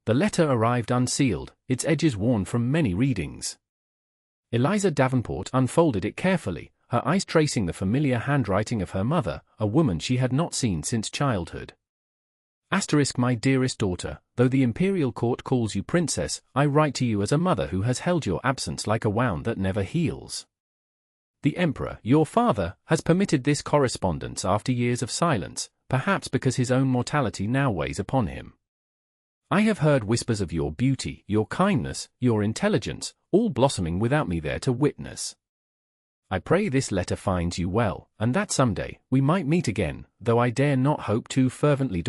The letter arrived unsealed, its edges worn from many readings. Eliza Davenport unfolded it carefully, her eyes tracing the familiar handwriting of her mother, a woman she had not seen since childhood. My dearest daughter, though the imperial court calls you princess, I write to you as a mother who has held your absence like a wound that never heals. The emperor, your father, has permitted this correspondence after years of silence, perhaps because his own mortality now weighs upon him. I have heard whispers of your beauty, your kindness, your intelligence, all blossoming without me there to witness. I pray this letter finds you well, and that someday we might meet again, though I dare not hope too fervently.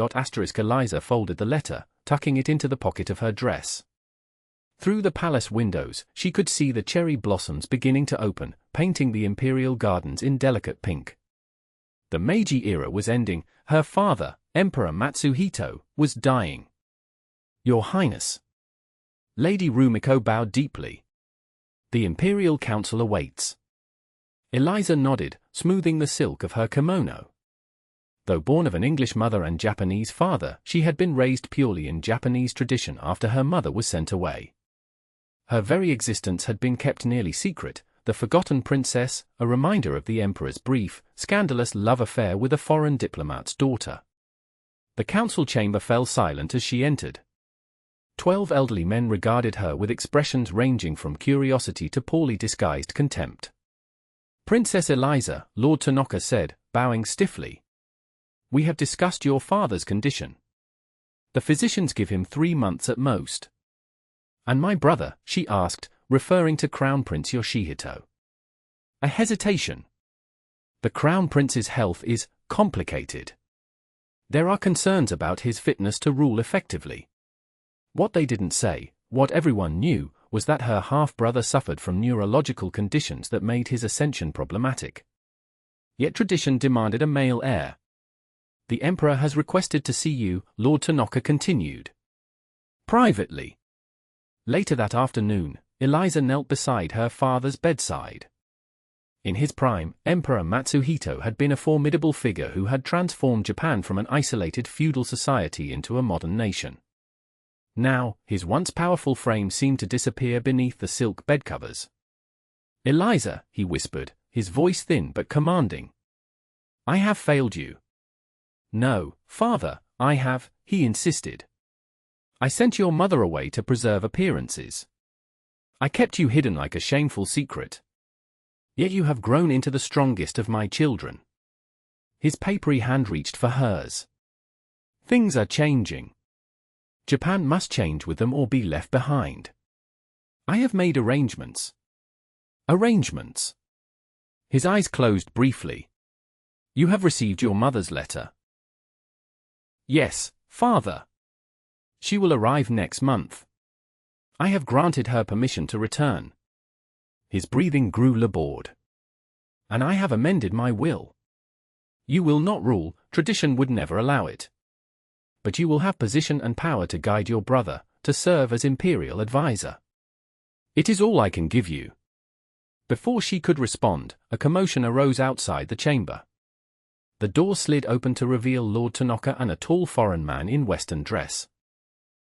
Eliza folded the letter, tucking it into the pocket of her dress. Through the palace windows, she could see the cherry blossoms beginning to open, painting the imperial gardens in delicate pink. The Meiji era was ending, her father, Emperor Matsuhito, was dying. Your Highness. Lady Rumiko bowed deeply. The Imperial Council awaits. Eliza nodded, smoothing the silk of her kimono. Though born of an English mother and Japanese father, she had been raised purely in Japanese tradition after her mother was sent away. Her very existence had been kept nearly secret, the forgotten princess, a reminder of the emperor's brief, scandalous love affair with a foreign diplomat's daughter. The council chamber fell silent as she entered. 12 elderly men regarded her with expressions ranging from curiosity to poorly disguised contempt. Princess Eliza, Lord Tanaka said, bowing stiffly. We have discussed your father's condition. The physicians give him 3 months at most. And my brother, she asked, referring to Crown Prince Yoshihito. A hesitation. The Crown Prince's health is complicated. There are concerns about his fitness to rule effectively. What they didn't say, what everyone knew, was that her half-brother suffered from neurological conditions that made his ascension problematic. Yet tradition demanded a male heir. The emperor has requested to see you, Lord Tanaka continued. Privately. Later that afternoon, Eliza knelt beside her father's bedside. In his prime, Emperor Matsuhito had been a formidable figure who had transformed Japan from an isolated feudal society into a modern nation. Now, his once powerful frame seemed to disappear beneath the silk bedcovers. Eliza, he whispered, his voice thin but commanding. I have failed you. No, father, I have, he insisted. I sent your mother away to preserve appearances. I kept you hidden like a shameful secret. Yet you have grown into the strongest of my children. His papery hand reached for hers. Things are changing. Japan must change with them or be left behind. I have made arrangements. Arrangements. His eyes closed briefly. You have received your mother's letter. Yes, father. She will arrive next month. I have granted her permission to return. His breathing grew labored. And I have amended my will. You will not rule, tradition would never allow it. But you will have position and power to guide your brother, to serve as Imperial Advisor. It is all I can give you. Before she could respond, a commotion arose outside the chamber. The door slid open to reveal Lord Tanaka and a tall foreign man in Western dress.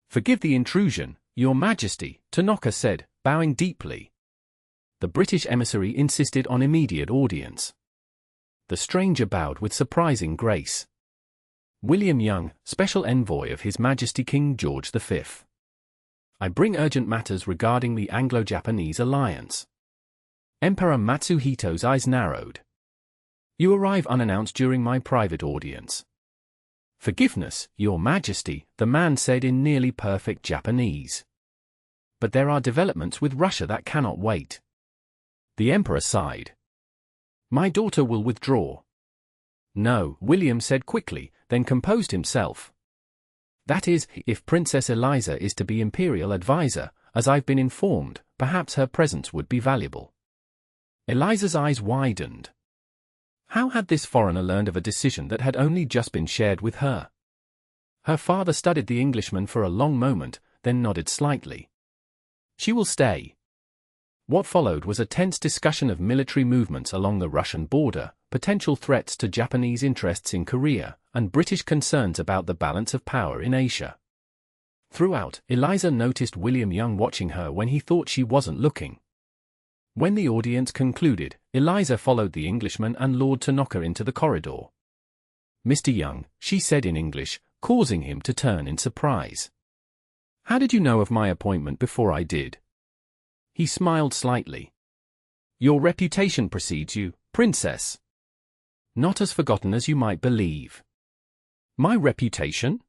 Forgive the intrusion, Your Majesty, Tanaka said, bowing deeply. The British emissary insisted on immediate audience. The stranger bowed with surprising grace. William Young, Special Envoy of His Majesty King George V. I bring urgent matters regarding the Anglo-Japanese alliance. Emperor Matsuhito's eyes narrowed. You arrive unannounced during my private audience. Forgiveness, Your Majesty, the man said in nearly perfect Japanese. But there are developments with Russia that cannot wait. The emperor sighed. My daughter will withdraw. No, William said quickly, then composed himself. That is, if Princess Eliza is to be Imperial Advisor, as I've been informed, perhaps her presence would be valuable. Eliza's eyes widened. How had this foreigner learned of a decision that had only just been shared with her? Her father studied the Englishman for a long moment, then nodded slightly. She will stay. What followed was a tense discussion of military movements along the Russian border, potential threats to Japanese interests in Korea, and British concerns about the balance of power in Asia. Throughout, Eliza noticed William Young watching her when he thought she wasn't looking. When the audience concluded, Eliza followed the Englishman and Lord Tanaka into the corridor. "Mr. Young," she said in English, causing him to turn in surprise. "How did you know of my appointment before I did?" He smiled slightly. "Your reputation precedes you, Princess. Not as forgotten as you might believe." "My reputation?"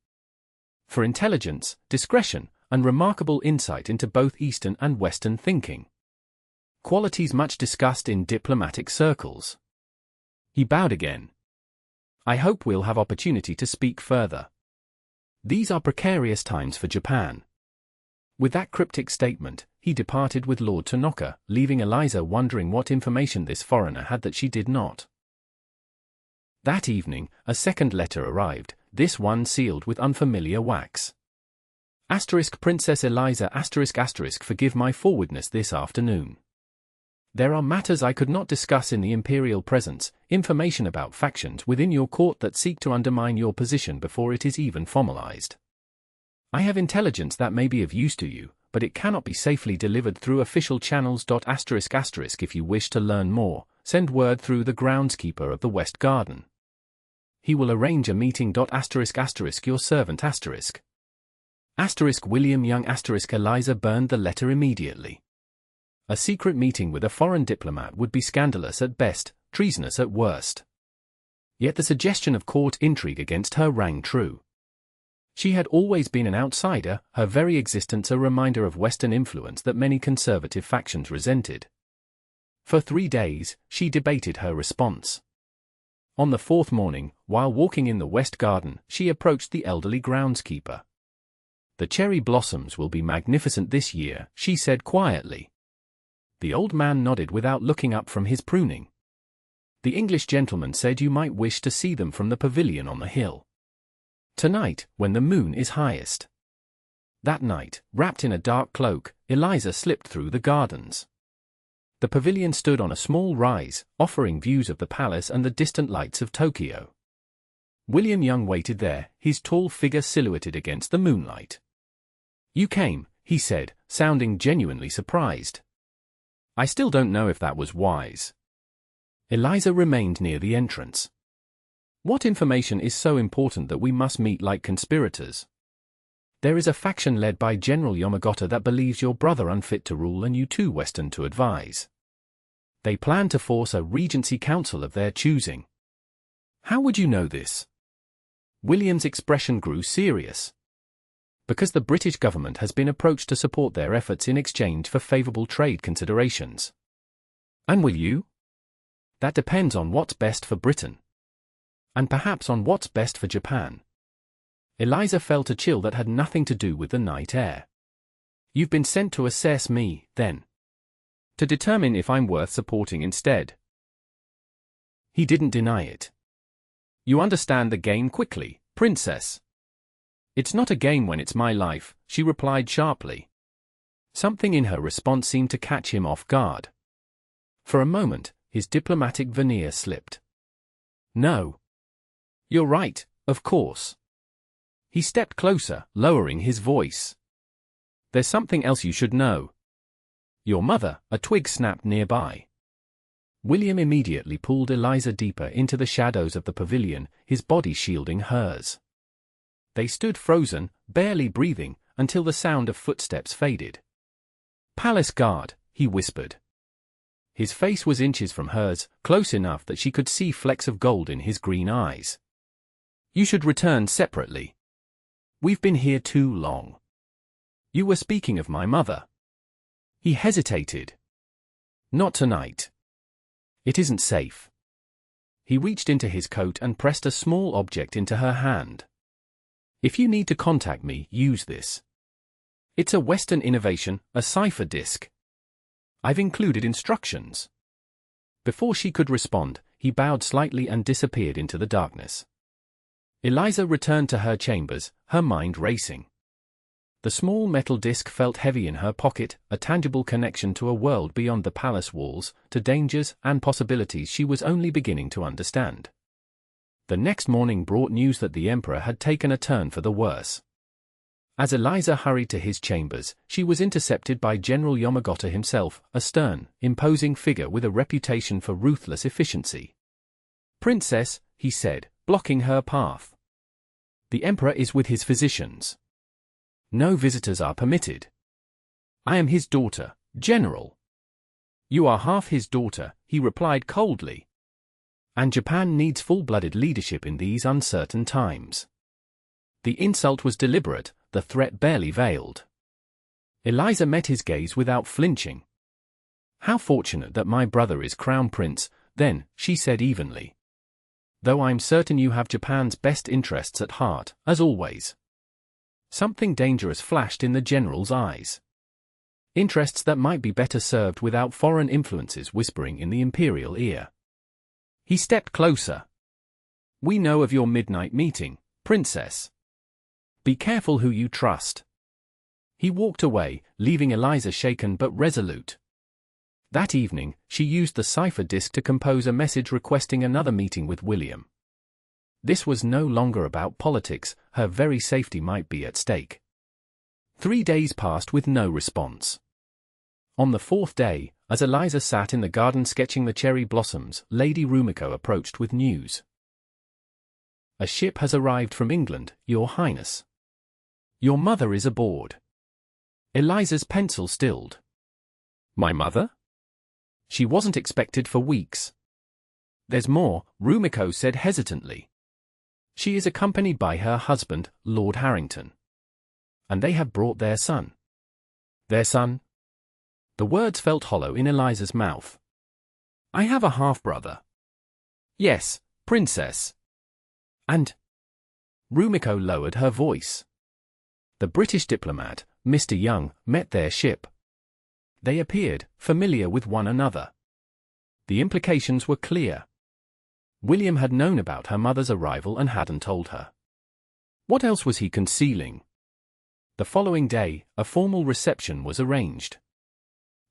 "For intelligence, discretion, and remarkable insight into both Eastern and Western thinking. Qualities much discussed in diplomatic circles." He bowed again. "I hope we'll have opportunity to speak further. These are precarious times for Japan." With that cryptic statement, he departed with Lord Tanaka, leaving Eliza wondering what information this foreigner had that she did not. That evening, a second letter arrived, this one sealed with unfamiliar wax. Princess Eliza ***, forgive my forwardness this afternoon. There are matters I could not discuss in the imperial presence, information about factions within your court that seek to undermine your position before it is even formalized. I have intelligence that may be of use to you, but it cannot be safely delivered through official channels. ***, if you wish to learn more, send word through the groundskeeper of the West Garden. He will arrange a meeting. Your servant ***. William Young ***. Eliza burned the letter immediately. A secret meeting with a foreign diplomat would be scandalous at best, treasonous at worst. Yet the suggestion of court intrigue against her rang true. She had always been an outsider, her very existence a reminder of Western influence that many conservative factions resented. For 3 days, she debated her response. On the 4th morning, while walking in the West Garden, she approached the elderly groundskeeper. "The cherry blossoms will be magnificent this year," she said quietly. The old man nodded without looking up from his pruning. "The English gentleman said you might wish to see them from the pavilion on the hill. Tonight, when the moon is highest." That night, wrapped in a dark cloak, Eliza slipped through the gardens. The pavilion stood on a small rise, offering views of the palace and the distant lights of Tokyo. William Young waited there, his tall figure silhouetted against the moonlight. "You came," he said, sounding genuinely surprised. "I still don't know if that was wise." Eliza remained near the entrance. "What information is so important that we must meet like conspirators?" "There is a faction led by General Yamagata that believes your brother unfit to rule and you too Western to advise. They plan to force a regency council of their choosing." "How would you know this?" William's expression grew serious. "Because the British government has been approached to support their efforts in exchange for favorable trade considerations." "And will you?" "That depends on what's best for Britain. And perhaps on what's best for Japan." Eliza felt a chill that had nothing to do with the night air. "You've been sent to assess me, then? To determine if I'm worth supporting instead?" He didn't deny it. "You understand the game quickly, Princess." "It's not a game when it's my life," she replied sharply. Something in her response seemed to catch him off guard. For a moment, his diplomatic veneer slipped. "No. You're right, of course." He stepped closer, lowering his voice. "There's something else you should know. Your mother," a twig snapped nearby. William immediately pulled Eliza deeper into the shadows of the pavilion, his body shielding hers. They stood frozen, barely breathing, until the sound of footsteps faded. "Palace guard," he whispered. His face was inches from hers, close enough that she could see flecks of gold in his green eyes. "You should return separately. We've been here too long." "You were speaking of my mother." He hesitated. "Not tonight. It isn't safe." He reached into his coat and pressed a small object into her hand. "If you need to contact me, use this. It's a Western innovation, a cipher disk. I've included instructions." Before she could respond, he bowed slightly and disappeared into the darkness. Eliza returned to her chambers, her mind racing. The small metal disc felt heavy in her pocket, a tangible connection to a world beyond the palace walls, to dangers and possibilities she was only beginning to understand. The next morning brought news that the Emperor had taken a turn for the worse. As Eliza hurried to his chambers, she was intercepted by General Yamagata himself, a stern, imposing figure with a reputation for ruthless efficiency. "Princess," he said, blocking her path. "The Emperor is with his physicians. No visitors are permitted. I am his daughter, General." "You are half his daughter," he replied coldly. "And Japan needs full-blooded leadership in these uncertain times." The insult was deliberate, the threat barely veiled. Eliza met his gaze without flinching. "How fortunate that my brother is Crown Prince, then," she said evenly. "Though I'm certain you have Japan's best interests at heart, as always." Something dangerous flashed in the general's eyes. Interests that might be better served without foreign influences whispering in the imperial ear. He stepped closer. "We know of your midnight meeting, Princess. Be careful who you trust." He walked away, leaving Eliza shaken but resolute. That evening, she used the cipher disk to compose a message requesting another meeting with William. This was no longer about politics, her very safety might be at stake. 3 days passed with no response. On the 4th day, as Eliza sat in the garden sketching the cherry blossoms, Lady Rumiko approached with news. "A ship has arrived from England, Your Highness. Your mother is aboard." Eliza's pencil stilled. "My mother? She wasn't expected for weeks." "There's more," Rumiko said hesitantly. "She is accompanied by her husband, Lord Harrington. And they have brought their son." "Their son?" The words felt hollow in Eliza's mouth. "I have a half-brother." "Yes, Princess." "And?" Rumiko lowered her voice. "The British diplomat, Mr. Young, met their ship. They appeared familiar with one another." The implications were clear. William had known about her mother's arrival and hadn't told her. What else was he concealing? The following day, a formal reception was arranged.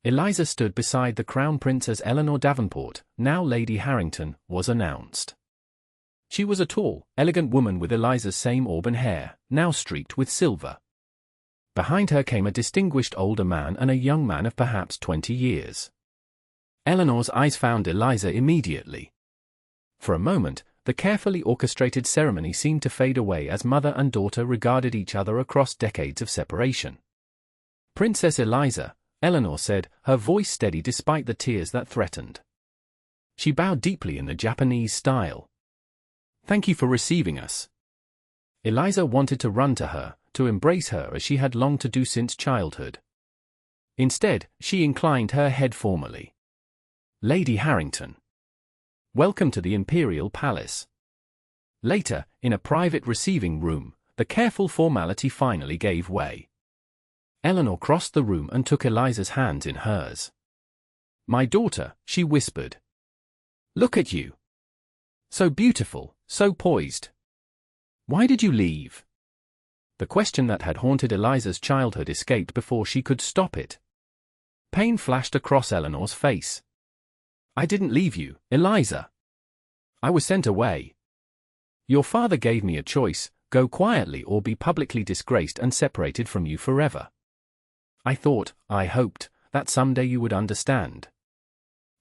Eliza stood beside the Crown Prince as Eleanor Davenport, now Lady Harrington, was announced. She was a tall, elegant woman with Eliza's same auburn hair, now streaked with silver. Behind her came a distinguished older man and a young man of perhaps 20 years. Eleanor's eyes found Eliza immediately. For a moment, the carefully orchestrated ceremony seemed to fade away as mother and daughter regarded each other across decades of separation. "Princess Eliza," Eleanor said, her voice steady despite the tears that threatened. She bowed deeply in the Japanese style. "Thank you for receiving us." Eliza wanted to run to her, to embrace her as she had longed to do since childhood. Instead, she inclined her head formally. "Lady Harrington. Welcome to the Imperial Palace." Later, in a private receiving room, the careful formality finally gave way. Eleanor crossed the room and took Eliza's hands in hers. "My daughter," she whispered. "Look at you. So beautiful, so poised. Why did you leave?" The question that had haunted Eliza's childhood escaped before she could stop it. Pain flashed across Eleanor's face. "I didn't leave you, Eliza. I was sent away. Your father gave me a choice, go quietly or be publicly disgraced and separated from you forever. I thought, I hoped, that someday you would understand.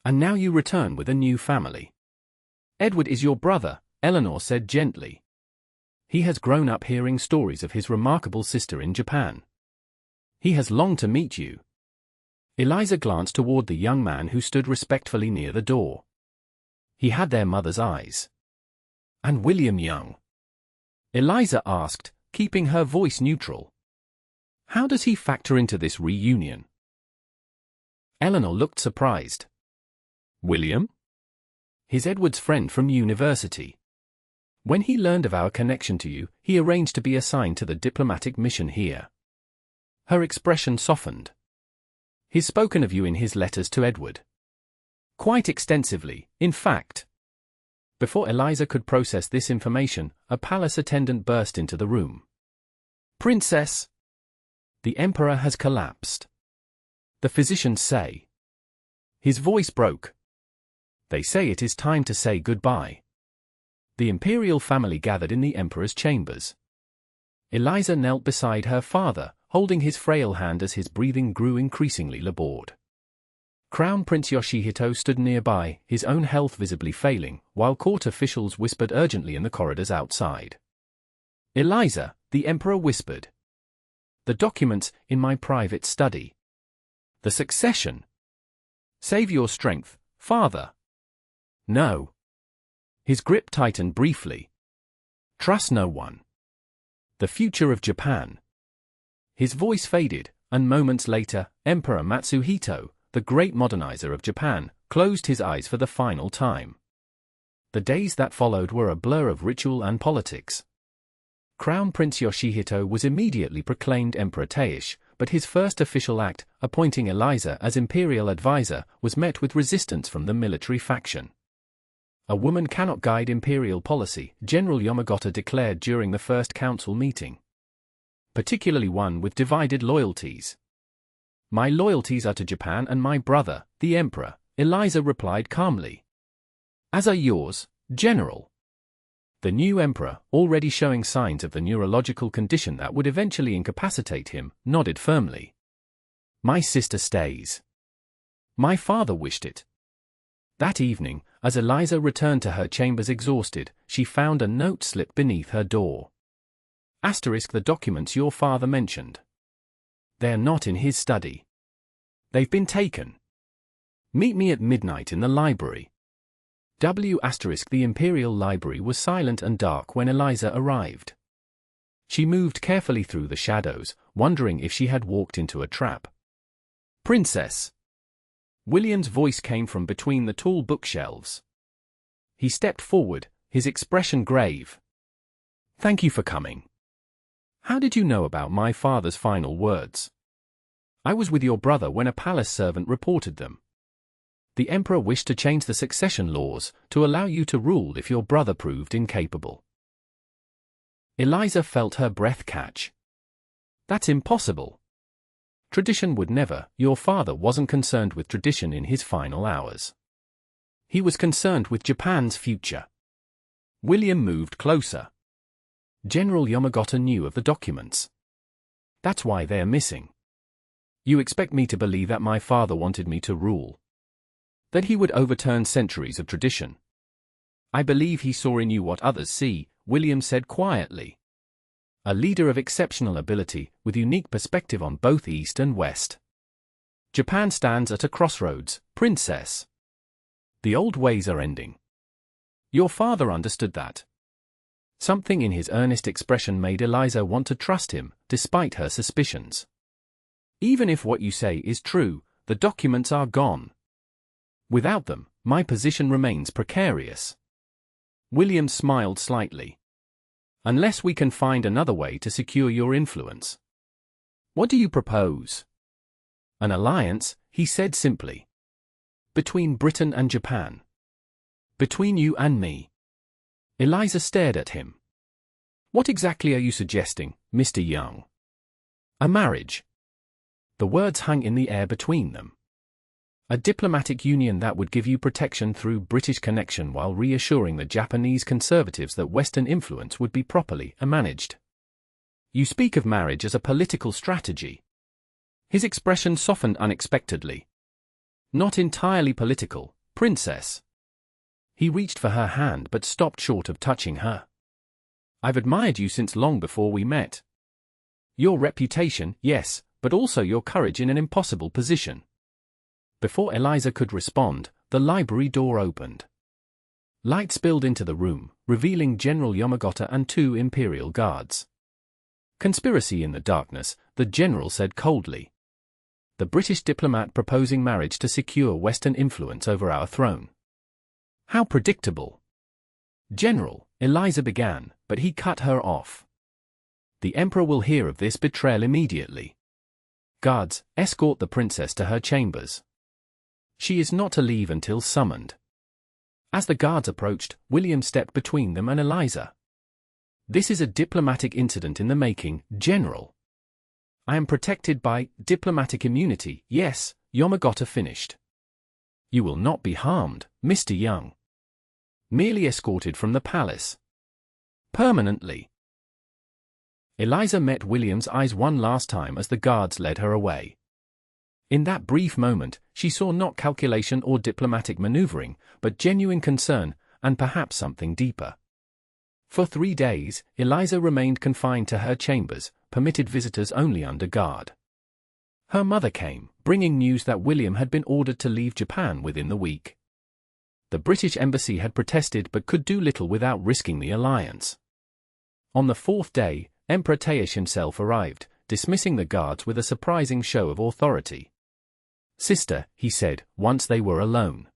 And now you return with a new family. Edward is your brother," Eleanor said gently. "He has grown up hearing stories of his remarkable sister in Japan. He has longed to meet you." Eliza glanced toward the young man who stood respectfully near the door. He had their mother's eyes. "And William Young?" Eliza asked, keeping her voice neutral. "How does he factor into this reunion?" Eleanor looked surprised. "William? He's Edward's friend from university. When he learned of our connection to you, he arranged to be assigned to the diplomatic mission here." Her expression softened. "He's spoken of you in his letters to Edward. Quite extensively, in fact." Before Eliza could process this information, a palace attendant burst into the room. "Princess! The Emperor has collapsed. The physicians say." His voice broke. "They say it is time to say goodbye." The imperial family gathered in the Emperor's chambers. Eliza knelt beside her father, holding his frail hand as his breathing grew increasingly labored. Crown Prince Yoshihito stood nearby, his own health visibly failing, while court officials whispered urgently in the corridors outside. "Eliza," the emperor whispered. "The documents in my private study. The succession. Save your strength, father." "No." His grip tightened briefly. "Trust no one. The future of Japan." His voice faded, and moments later, Emperor Matsuhito, the great modernizer of Japan, closed his eyes for the final time. The days that followed were a blur of ritual and politics. Crown Prince Yoshihito was immediately proclaimed Emperor Taisho, but his first official act, appointing Eliza as Imperial Advisor, was met with resistance from the military faction. "A woman cannot guide imperial policy," General Yamagata declared during the first council meeting. "Particularly one with divided loyalties." "My loyalties are to Japan and my brother, the Emperor," Eliza replied calmly. "As are yours, General." The new emperor, already showing signs of the neurological condition that would eventually incapacitate him, nodded firmly. "My sister stays. My father wished it." That evening, as Eliza returned to her chambers exhausted, she found a note slipped beneath her door. "Asterisk the documents your father mentioned. They're not in his study. They've been taken. Meet me at midnight in the library." The Imperial Library was silent and dark when Eliza arrived. She moved carefully through the shadows, wondering if she had walked into a trap. "Princess." William's voice came from between the tall bookshelves. He stepped forward, his expression grave. "Thank you for coming. How did you know about my father's final words?" "I was with your brother when a palace servant reported them. The emperor wished to change the succession laws to allow you to rule if your brother proved incapable." Eliza felt her breath catch. "That's impossible. Tradition would never." "Your father wasn't concerned with tradition in his final hours. He was concerned with Japan's future." William moved closer. "General Yamagata knew of the documents. That's why they're missing. You expect me to believe that my father wanted me to rule? That he would overturn centuries of tradition? I believe he saw in you what others see," William said quietly. "A leader of exceptional ability, with unique perspective on both East and West. Japan stands at a crossroads, princess. The old ways are ending. Your father understood that." Something in his earnest expression made Eliza want to trust him, despite her suspicions. "Even if what you say is true, the documents are gone. Without them, my position remains precarious." William smiled slightly. "Unless we can find another way to secure your influence." "What do you propose?" "An alliance," he said simply. "Between Britain and Japan. Between you and me." Eliza stared at him. "What exactly are you suggesting, Mr. Young?" "A marriage." The words hung in the air between them. "A diplomatic union that would give you protection through British connection while reassuring the Japanese conservatives that Western influence would be properly managed. You speak of marriage as a political strategy." His expression softened unexpectedly. "Not entirely political, princess." He reached for her hand but stopped short of touching her. "I've admired you since long before we met. Your reputation, yes, but also your courage in an impossible position." Before Eliza could respond, the library door opened. Light spilled into the room, revealing General Yamagata and 2 Imperial guards. "Conspiracy in the darkness," the general said coldly. "The British diplomat proposing marriage to secure Western influence over our throne." "How predictable." "General," Eliza began, but he cut her off. "The emperor will hear of this betrayal immediately. Guards, escort the princess to her chambers. She is not to leave until summoned." As the guards approached, William stepped between them and Eliza. "This is a diplomatic incident in the making, General." "I am protected by diplomatic immunity, yes," Yamagata finished. "You will not be harmed, Mr. Young. Merely escorted from the palace. Permanently." Eliza met William's eyes one last time as the guards led her away. In that brief moment, she saw not calculation or diplomatic maneuvering, but genuine concern, and perhaps something deeper. For 3 days, Eliza remained confined to her chambers, permitted visitors only under guard. Her mother came, bringing news that William had been ordered to leave Japan within the week. The British embassy had protested but could do little without risking the alliance. On the 4th day, Emperor Taeish himself arrived, dismissing the guards with a surprising show of authority. "Sister," he said, once they were alone.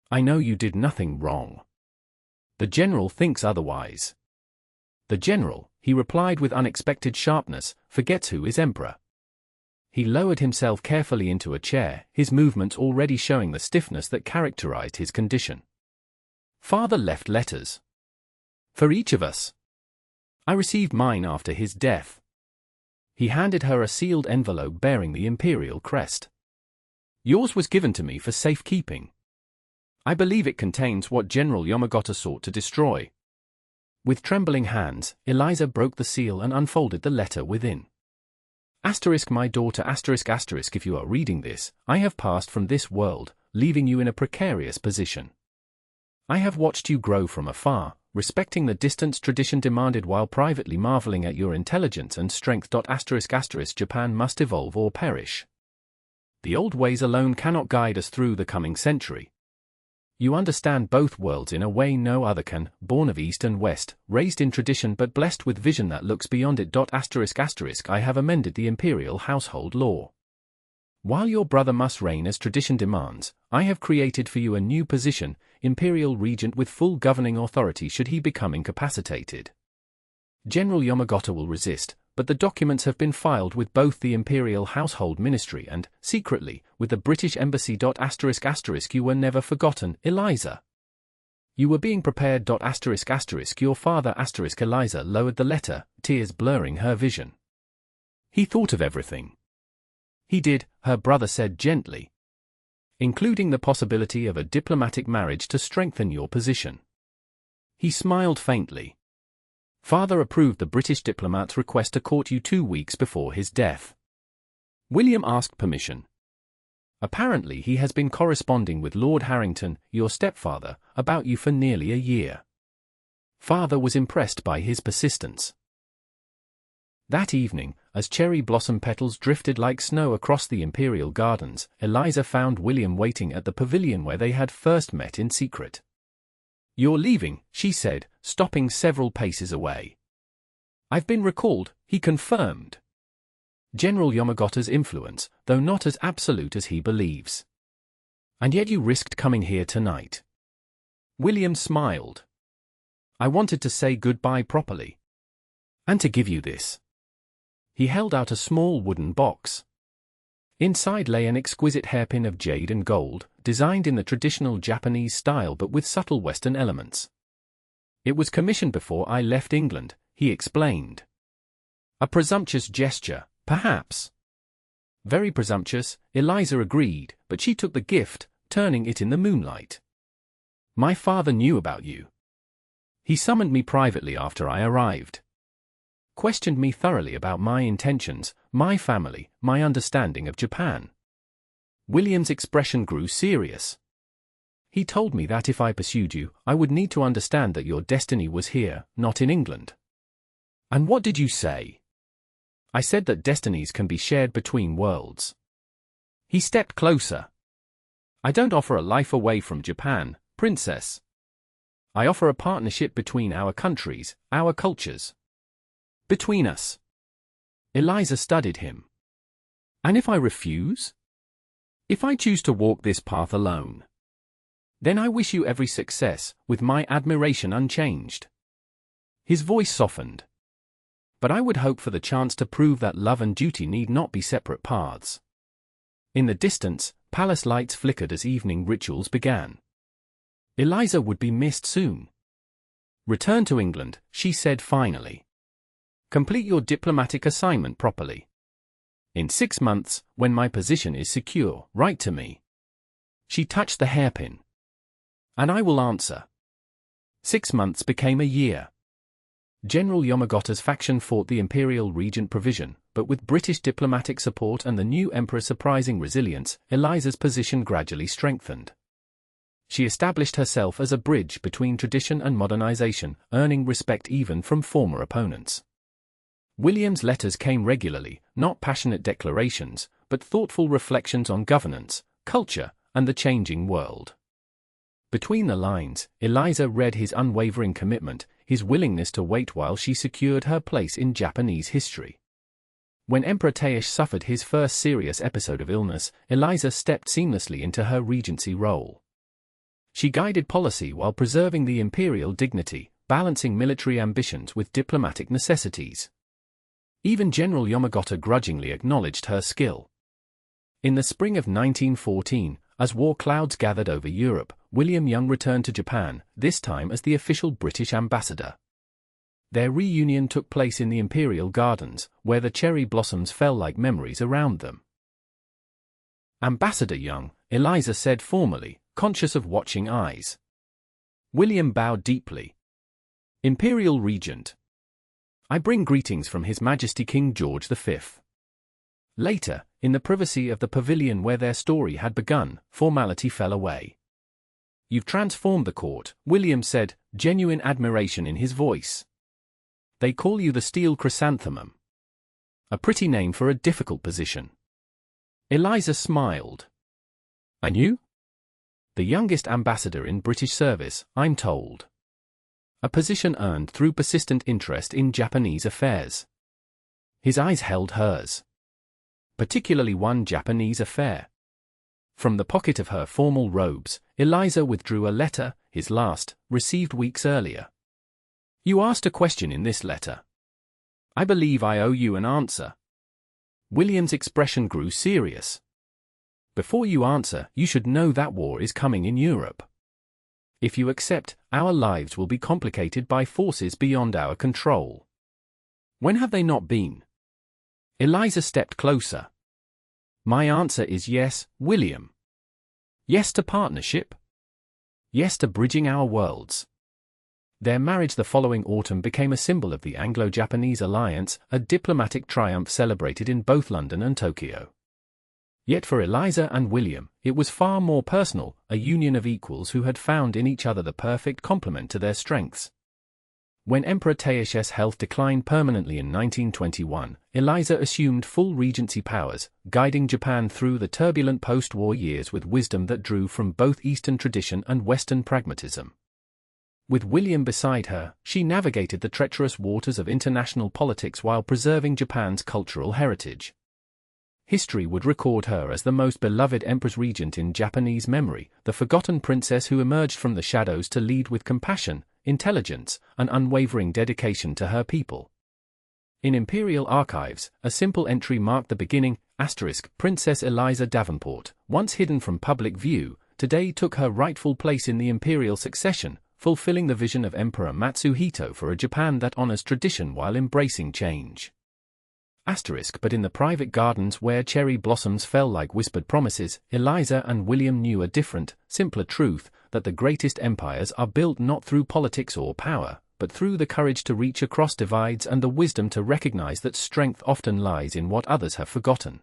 "I know you did nothing wrong. The general thinks otherwise." "The general," he replied with unexpected sharpness, "forgets who is emperor." He lowered himself carefully into a chair, his movements already showing the stiffness that characterized his condition. "Father left letters. For each of us. I received mine after his death." He handed her a sealed envelope bearing the imperial crest. "Yours was given to me for safekeeping. I believe it contains what General Yamagata sought to destroy." With trembling hands, Eliza broke the seal and unfolded the letter within. "My daughter, if you are reading this, I have passed from this world, leaving you in a precarious position. I have watched you grow from afar, respecting the distance tradition demanded while privately marveling at your intelligence and strength. Japan must evolve or perish. The old ways alone cannot guide us through the coming century. You understand both worlds in a way no other can, born of East and West, raised in tradition but blessed with vision that looks beyond it. I have amended the imperial household law. While your brother must reign as tradition demands, I have created for you a new position, imperial regent with full governing authority should he become incapacitated. General Yamagata will resist, but the documents have been filed with both the Imperial Household Ministry and, secretly, with the British Embassy. You were never forgotten, Eliza. You were being prepared. Your father. Eliza lowered the letter, tears blurring her vision. He thought of everything. He did, her brother said gently. Including the possibility of a diplomatic marriage to strengthen your position. He smiled faintly. Father approved the British diplomat's request to court you 2 weeks before his death. William asked permission. Apparently he has been corresponding with Lord Harrington, your stepfather, about you for nearly a year. Father was impressed by his persistence. That evening, as cherry blossom petals drifted like snow across the imperial gardens, Eliza found William waiting at the pavilion where they had first met in secret. "You're leaving," she said, stopping several paces away. "I've been recalled," he confirmed. "General Yamagata's influence, though not as absolute as he believes. And yet you risked coming here tonight." William smiled. "I wanted to say goodbye properly. And to give you this." He held out a small wooden box. Inside lay an exquisite hairpin of jade and gold, designed in the traditional Japanese style but with subtle Western elements. "It was commissioned before I left England," he explained. "A presumptuous gesture, perhaps." "Very presumptuous," Eliza agreed, but she took the gift, turning it in the moonlight. "My father knew about you. He summoned me privately after I arrived. Questioned me thoroughly about my intentions, my family, my understanding of Japan." William's expression grew serious. "He told me that if I pursued you, I would need to understand that your destiny was here, not in England." "And what did you say?" "I said that destinies can be shared between worlds." He stepped closer. "I don't offer a life away from Japan, Princess. I offer a partnership between our countries, our cultures. Between us." Eliza studied him. "And if I refuse? If I choose to walk this path alone? Then I wish you every success, with my admiration unchanged." His voice softened. "But I would hope for the chance to prove that love and duty need not be separate paths." In the distance, palace lights flickered as evening rituals began. Eliza would be missed soon. "Return to England," she said finally. "Complete your diplomatic assignment properly. In 6 months, when my position is secure, write to me." She touched the hairpin. "And I will answer." 6 months became a year. General Yamamoto's faction fought the Imperial Regent provision, but with British diplomatic support and the new Emperor's surprising resilience, Eliza's position gradually strengthened. She established herself as a bridge between tradition and modernization, earning respect even from former opponents. William's letters came regularly, not passionate declarations, but thoughtful reflections on governance, culture, and the changing world. Between the lines, Eliza read his unwavering commitment, his willingness to wait while she secured her place in Japanese history. When Emperor Taesh suffered his first serious episode of illness, Eliza stepped seamlessly into her regency role. She guided policy while preserving the imperial dignity, balancing military ambitions with diplomatic necessities. Even General Yamamoto grudgingly acknowledged her skill. In the spring of 1914, as war clouds gathered over Europe, William Young returned to Japan, this time as the official British ambassador. Their reunion took place in the Imperial Gardens, where the cherry blossoms fell like memories around them. "Ambassador Young," Eliza said formally, conscious of watching eyes. William bowed deeply. "Imperial Regent. I bring greetings from His Majesty King George V." Later, in the privacy of the pavilion where their story had begun, formality fell away. "You've transformed the court," William said, genuine admiration in his voice. "They call you the Steel Chrysanthemum. A pretty name for a difficult position." Eliza smiled. "And you?" "The youngest ambassador in British service, I'm told. A position earned through persistent interest in Japanese affairs." His eyes held hers. "Particularly one Japanese affair." From the pocket of her formal robes, Eliza withdrew a letter, his last, received weeks earlier. "You asked a question in this letter. I believe I owe you an answer." William's expression grew serious. "Before you answer, you should know that war is coming in Europe. If you accept, our lives will be complicated by forces beyond our control." "When have they not been?" Eliza stepped closer. "My answer is yes, William. Yes to partnership. Yes to bridging our worlds." Their marriage the following autumn became a symbol of the Anglo-Japanese alliance, a diplomatic triumph celebrated in both London and Tokyo. Yet for Eliza and William, it was far more personal, a union of equals who had found in each other the perfect complement to their strengths. When Emperor Taesh's health declined permanently in 1921, Eliza assumed full regency powers, guiding Japan through the turbulent post-war years with wisdom that drew from both Eastern tradition and Western pragmatism. With William beside her, she navigated the treacherous waters of international politics while preserving Japan's cultural heritage. History would record her as the most beloved Empress Regent in Japanese memory, the forgotten princess who emerged from the shadows to lead with compassion, intelligence, and unwavering dedication to her people. In Imperial archives, a simple entry marked the beginning, Princess Eliza Davenport, once hidden from public view, today took her rightful place in the imperial succession, fulfilling the vision of Emperor Matsuhito for a Japan that honors tradition while embracing change. But in the private gardens where cherry blossoms fell like whispered promises, Eliza and William knew a different, simpler truth, that the greatest empires are built not through politics or power, but through the courage to reach across divides and the wisdom to recognize that strength often lies in what others have forgotten.